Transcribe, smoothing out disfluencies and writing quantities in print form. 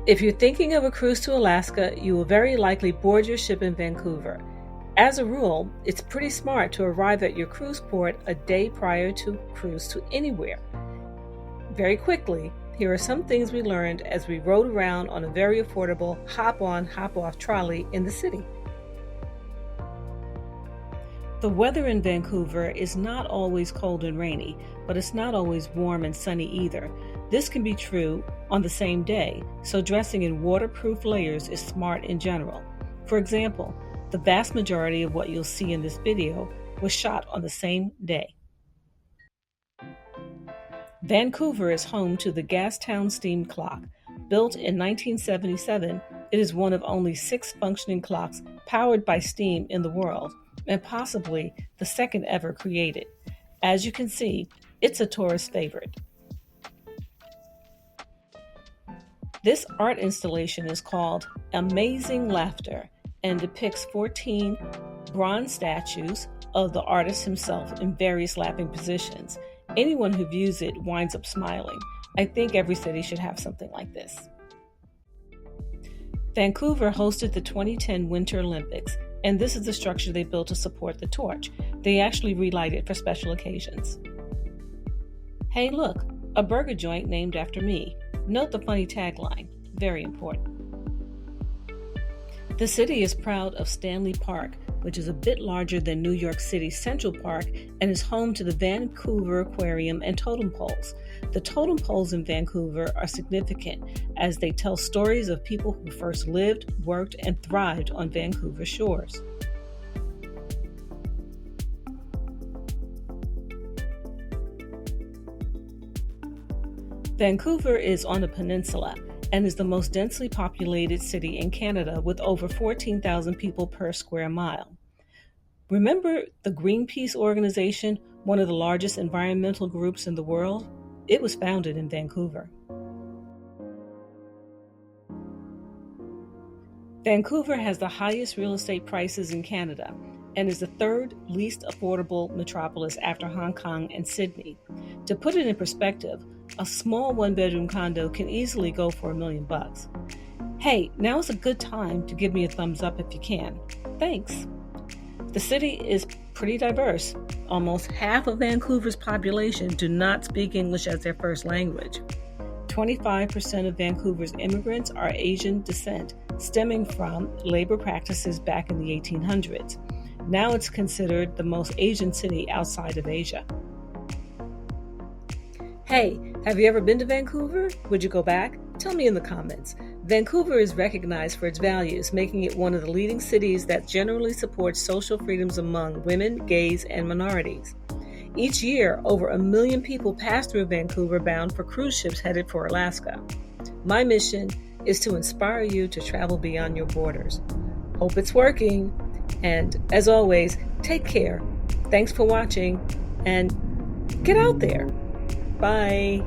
If you're thinking of a cruise to Alaska, you will very likely board your ship in Vancouver. As a rule, it's pretty smart to arrive at your cruise port a day prior to cruise to anywhere. Very quickly, here are some things we learned as we rode around on a very affordable hop-on, hop-off trolley in the city. The weather in Vancouver is not always cold and rainy, but it's not always warm and sunny either. This can be true on the same day, so dressing in waterproof layers is smart in general. For example, the vast majority of what you'll see in this video was shot on the same day. Vancouver is home to the Gastown Steam Clock. Built in 1977, it is one of only 6 functioning clocks powered by steam in the world, and possibly the second ever created. As you can see, it's a tourist favorite. This art installation is called Amazing Laughter and depicts 14 bronze statues of the artist himself in various laughing positions. Anyone who views it winds up smiling. I think every city should have something like this. Vancouver hosted the 2010 Winter Olympics, and this is the structure they built to support the torch. They actually relight it for special occasions. Hey look, a burger joint named after me. Note the funny tagline, very important. The city is proud of Stanley Park, which is a bit larger than New York City's Central Park and is home to the Vancouver Aquarium and totem poles. The totem poles in Vancouver are significant as they tell stories of people who first lived, worked, and thrived on Vancouver shores. Vancouver is on a peninsula and is the most densely populated city in Canada with over 14,000 people per square mile. Remember the Greenpeace organization, one of the largest environmental groups in the world? It was founded in Vancouver. Vancouver has the highest real estate prices in Canada and is the third least affordable metropolis after Hong Kong and Sydney. To put it in perspective, a small one-bedroom condo can easily go for $1 million. Hey, now is a good time to give me a thumbs up if you can. Thanks. The city is pretty diverse. Almost half of Vancouver's population do not speak English as their first language. 25% of Vancouver's immigrants are Asian descent, stemming from labor practices back in the 1800s. Now it's considered the most Asian city outside of Asia. Hey, have you ever been to Vancouver? Would you go back? Tell me in the comments. Vancouver is recognized for its values, making it one of the leading cities that generally supports social freedoms among women, gays, and minorities. Each year, over 1 million people pass through Vancouver bound for cruise ships headed for Alaska. My mission is to inspire you to travel beyond your borders. Hope it's working. And as always, take care. Thanks for watching and get out there. Bye.